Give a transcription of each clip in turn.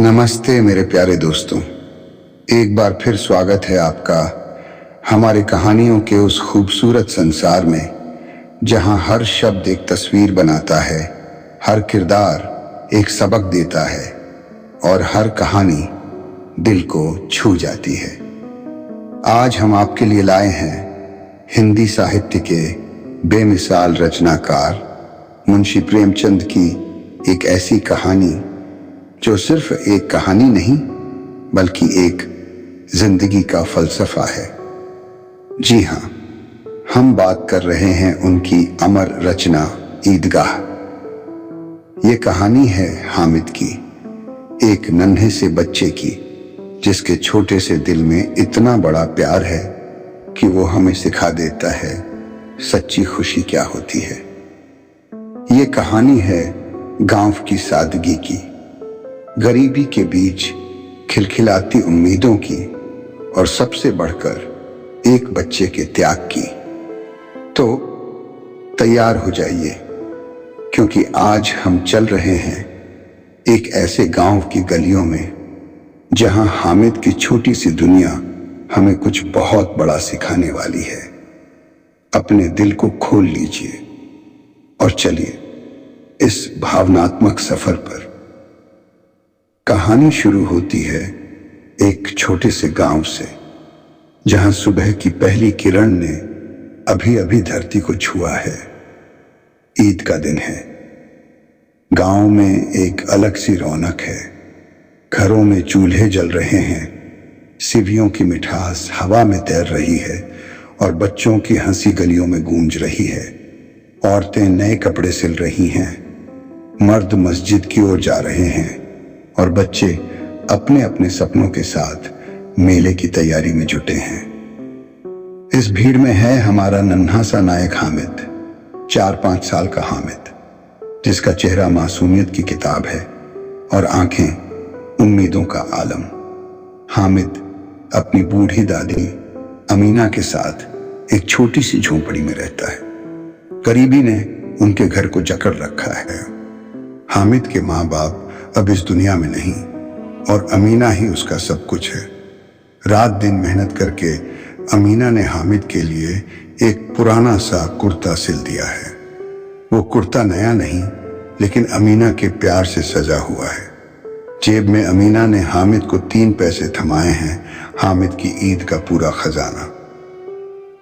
नमस्ते मेरे प्यारे दोस्तों, एक बार फिर स्वागत है आपका हमारे कहानियों के उस खूबसूरत संसार में जहां हर शब्द एक तस्वीर बनाता है, हर किरदार एक सबक देता है और हर कहानी दिल को छू जाती है। आज हम आपके लिए लाए हैं हिंदी साहित्य के बेमिसाल रचनाकार मुंशी प्रेमचंद की एक ऐसी कहानी जो सिर्फ एक कहानी नहीं बल्कि एक जिंदगी का फलसफा है। जी हाँ, हम बात कर रहे हैं उनकी अमर रचना ईदगाह। ये कहानी है हामिद की, एक नन्हे से बच्चे की जिसके छोटे से दिल में इतना बड़ा प्यार है कि वो हमें सिखा देता है सच्ची खुशी क्या होती है। ये कहानी है गांव की सादगी की, गरीबी के बीच खिलखिलाती उम्मीदों की और सबसे बढ़कर एक बच्चे के त्याग की। तो तैयार हो जाइए, क्योंकि आज हम चल रहे हैं एक ऐसे गांव की गलियों में जहां हामिद की छोटी सी दुनिया हमें कुछ बहुत बड़ा सिखाने वाली है। अपने दिल को खोल लीजिए और चलिए इस भावनात्मक सफर पर। कहानी शुरू होती है एक छोटे से गांव से, जहां सुबह की पहली किरण ने अभी अभी धरती को छुआ है। ईद का दिन है। गांव में एक अलग सी रौनक है। घरों में चूल्हे जल रहे हैं, सिवियों की मिठास हवा में तैर रही है और बच्चों की हंसी गलियों में गूंज रही है। औरतें नए कपड़े सिल रही हैं, मर्द मस्जिद की ओर जा रहे हैं और बच्चे अपने अपने सपनों के साथ मेले की तैयारी में जुटे हैं। इस भीड़ में है हमारा नन्हा सा नायक हामिद, 4-5 साल का हामिद, जिसका चेहरा मासूमियत की किताब है और आंखें उम्मीदों का आलम। हामिद अपनी बूढ़ी दादी अमीना के साथ एक छोटी सी झोंपड़ी में रहता है। गरीबी ने उनके घर को जकड़ रखा है। हामिद के माँ बाप अब इस दुनिया में नहीं और अमीना ही उसका सब कुछ है। रात दिन मेहनत करके अमीना ने हामिद के लिए एक पुराना सा कुर्ता सिल दिया है। वो कुर्ता नया नहीं, लेकिन अमीना के प्यार से सजा हुआ है। जेब में अमीना ने हामिद को 3 पैसे थमाए हैं, हामिद की ईद का पूरा खजाना।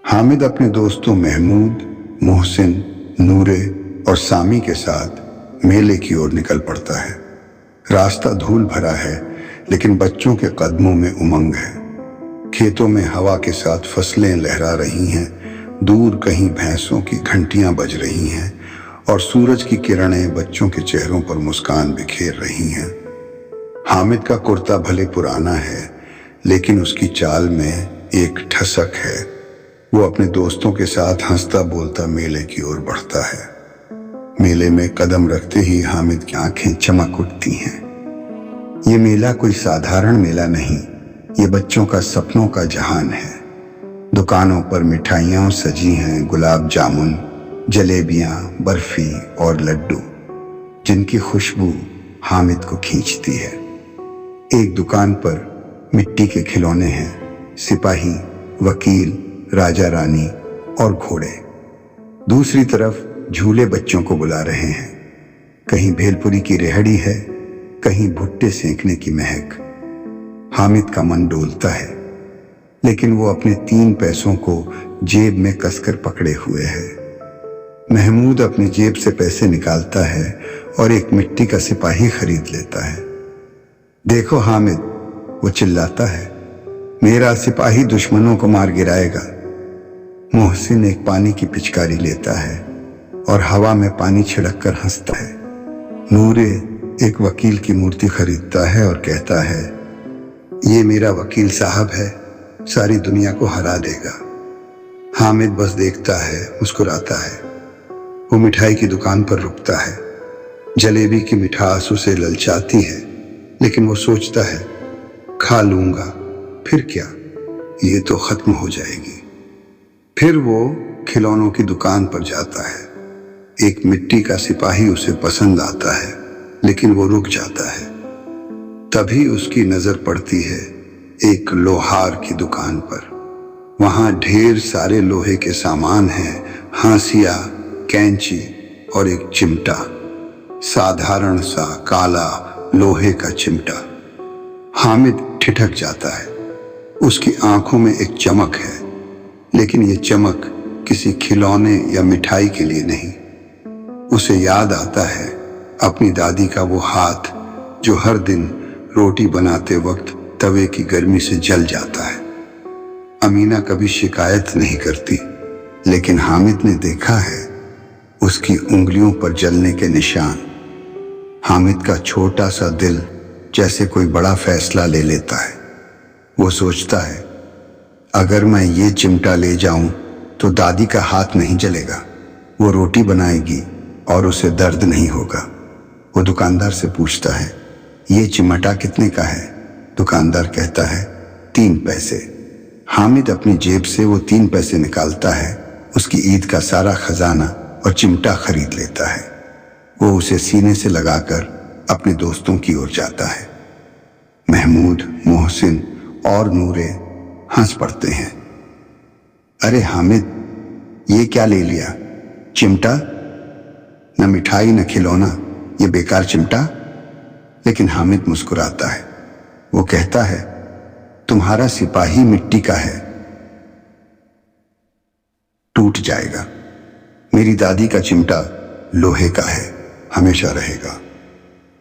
हामिद अपने दोस्तों महमूद, मोहसिन, नूरे और सामी के साथ मेले की ओर निकल पड़ता है। रास्ता धूल भरा है, लेकिन बच्चों के कदमों में उमंग है। खेतों में हवा के साथ फसलें लहरा रही हैं, दूर कहीं भैंसों की घंटियां बज रही हैं और सूरज की किरणें बच्चों के चेहरों पर मुस्कान बिखेर रही हैं। हामिद का कुर्ता भले पुराना है, लेकिन उसकी चाल में एक ठसक है। वो अपने दोस्तों के साथ हंसता बोलता मेले की ओर बढ़ता है। मेले में कदम रखते ही हामिद की आंखें चमक उठती हैं। ये मेला कोई साधारण मेला नहीं, ये बच्चों का सपनों का जहान है। दुकानों पर मिठाइयाँ सजी हैं, गुलाब जामुन, जलेबियाँ, बर्फी और लड्डू, जिनकी खुशबू हामिद को खींचती है। एक दुकान पर मिट्टी के खिलौने हैं, सिपाही, वकील, राजा रानी और घोड़े। दूसरी तरफ झूले बच्चों को बुला रहे हैं। कहीं भेलपुरी की रेहड़ी है, कहीं भुट्टे सेंकने की महक। हामिद का मन डोलता है, लेकिन वो अपने 3 पैसों को जेब में कसकर पकड़े हुए है। महमूद अपनी जेब से पैसे निकालता है और एक मिट्टी का सिपाही खरीद लेता है। देखो हामिद, वो चिल्लाता है, मेरा सिपाही दुश्मनों को मार गिराएगा। मोहसिन एक पानी की पिचकारी लेता है और हवा में पानी छिड़ककर हंसता है। नूरे एक वकील की मूर्ति खरीदता है और कहता है, ये मेरा वकील साहब है, सारी दुनिया को हरा देगा। हामिद बस देखता है, मुस्कुराता है। वो मिठाई की दुकान पर रुकता है। जलेबी की मिठास उसे ललचाती है, लेकिन वो सोचता है, खा लूंगा, फिर क्या, ये तो खत्म हो जाएगी। फिर वो खिलौनों की दुकान पर जाता है। एक मिट्टी का सिपाही उसे पसंद आता है, लेकिन वो रुक जाता है। तभी उसकी नजर पड़ती है एक लोहार की दुकान पर। वहां ढेर सारे लोहे के सामान हैं, हांसिया, कैंची और एक चिमटा, साधारण सा काला लोहे का चिमटा। हामिद ठिठक जाता है। उसकी आंखों में एक चमक है, लेकिन ये चमक किसी खिलौने या मिठाई के लिए नहीं। उसे याद आता है अपनी दादी का वो हाथ जो हर दिन रोटी बनाते वक्त तवे की गर्मी से जल जाता है। अमीना कभी शिकायत नहीं करती, लेकिन हामिद ने देखा है उसकी उंगलियों पर जलने के निशान। हामिद का छोटा सा दिल जैसे कोई बड़ा फैसला ले लेता है। वो सोचता है, अगर मैं ये चिमटा ले जाऊं तो दादी का हाथ नहीं जलेगा, वो रोटी बनाएगी और उसे दर्द नहीं होगा। वो दुकानदार से पूछता है, ये चिमटा कितने का है? दुकानदार कहता है, 3 पैसे। हामिद अपनी जेब से वो 3 पैसे निकालता है, उसकी ईद का सारा खजाना और चिमटा खरीद लेता है। वो उसे सीने से लगाकर अपने दोस्तों की ओर जाता है। महमूद, मोहसिन और नूरे हंस पड़ते हैं। अरे हामिद, ये क्या ले लिया? चिमटा? न मिठाई न खिलौना, ये बेकार चिमटा। लेकिन हामिद मुस्कुराता है। वो कहता है, तुम्हारा सिपाही मिट्टी का है, टूट जाएगा। मेरी दादी का चिमटा लोहे का है, हमेशा रहेगा।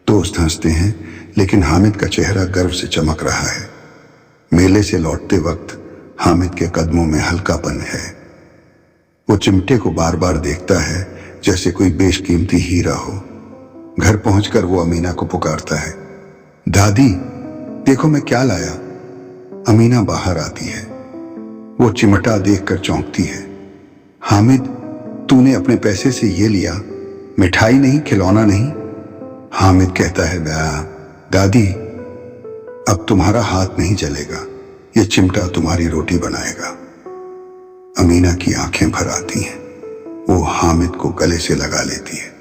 दोस्त हंसते हैं, लेकिन हामिद का चेहरा गर्व से चमक रहा है। मेले से लौटते वक्त हामिद के कदमों में हल्कापन है। वो चिमटे को बार बार देखता है जैसे कोई बेशकीमती हीरा हो। घर पहुंचकर वो अमीना को पुकारता है, दादी देखो मैं क्या लाया। अमीना बाहर आती है। वो चिमटा देखकर चौंकती है। हामिद, तूने अपने पैसे से ये लिया? मिठाई नहीं, खिलौना नहीं? हामिद कहता है, दादी अब तुम्हारा हाथ नहीं जलेगा, ये चिमटा तुम्हारी रोटी बनाएगा। अमीना की आंखें भर आती हैं। वो हामिद को गले से लगा लेती है।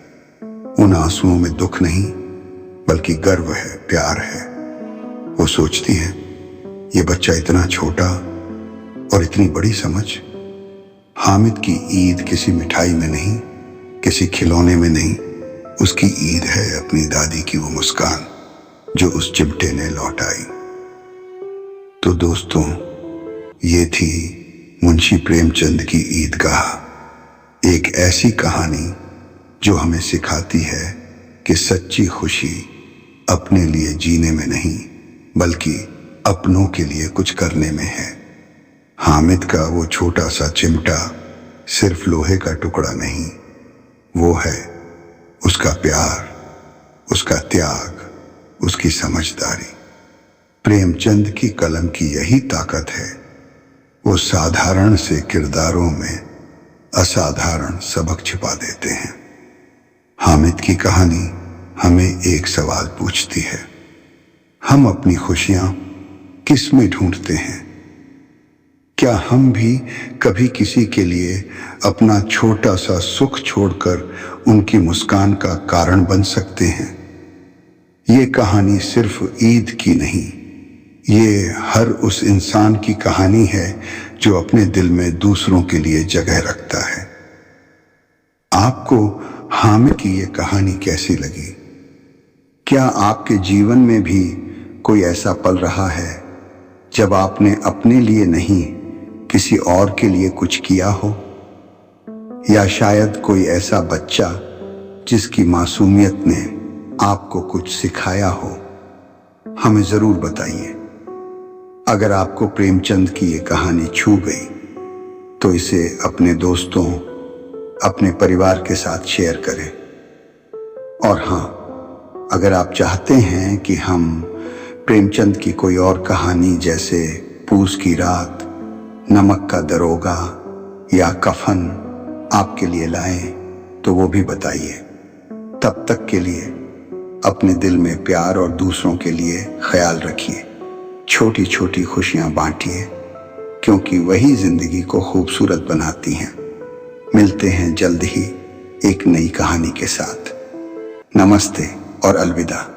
उन आंसुओं में दुख नहीं, बल्कि गर्व है, प्यार है। वो सोचती है, ये बच्चा इतना छोटा और इतनी बड़ी समझ। हामिद की ईद किसी मिठाई में नहीं, किसी खिलौने में नहीं, उसकी ईद है अपनी दादी की वो मुस्कान जो उस चिमटे ने लौटाई। तो दोस्तों, ये थी मुंशी प्रेमचंद की ईदगाह, एक ऐसी कहानी जो हमें सिखाती है कि सच्ची खुशी अपने लिए जीने में नहीं, बल्कि अपनों के लिए कुछ करने में है। हामिद का वो छोटा सा चिमटा सिर्फ लोहे का टुकड़ा नहीं, वो है उसका प्यार, उसका त्याग, उसकी समझदारी। प्रेमचंद की कलम की यही ताकत है, वो साधारण से किरदारों में असाधारण सबक छिपा देते हैं। हामिद की कहानी हमें एक सवाल पूछती है, हम अपनी खुशियां किस में ढूंढते हैं? क्या हम भी कभी किसी के लिए अपना छोटा सा सुख छोड़कर उनकी मुस्कान का कारण बन सकते हैं? ये कहानी सिर्फ ईद की नहीं, ये हर उस इंसान की कहानी है जो अपने दिल में दूसरों के लिए जगह रखता है। आपको हामिद की ये कहानी कैसी लगी? क्या आपके जीवन में भी कोई ऐसा पल रहा है जब आपने अपने लिए नहीं, किसी और के लिए कुछ किया हो? या शायद कोई ऐसा बच्चा जिसकी मासूमियत ने आपको कुछ सिखाया हो? हमें जरूर बताइए। अगर आपको प्रेमचंद की ये कहानी छू गई तो इसे अपने दोस्तों, अपने परिवार के साथ शेयर करें। और हाँ, अगर आप चाहते हैं कि हम प्रेमचंद की कोई और कहानी जैसे पूस की रात, नमक का दरोगा या कफन आपके लिए लाएं तो वो भी बताइए। तब तक के लिए अपने दिल में प्यार और दूसरों के लिए ख्याल रखिए। छोटी छोटी खुशियां बांटिए, क्योंकि वही जिंदगी को खूबसूरत बनाती हैं। मिलते हैं जल्द ही एक नई कहानी के साथ। नमस्ते और अलविदा।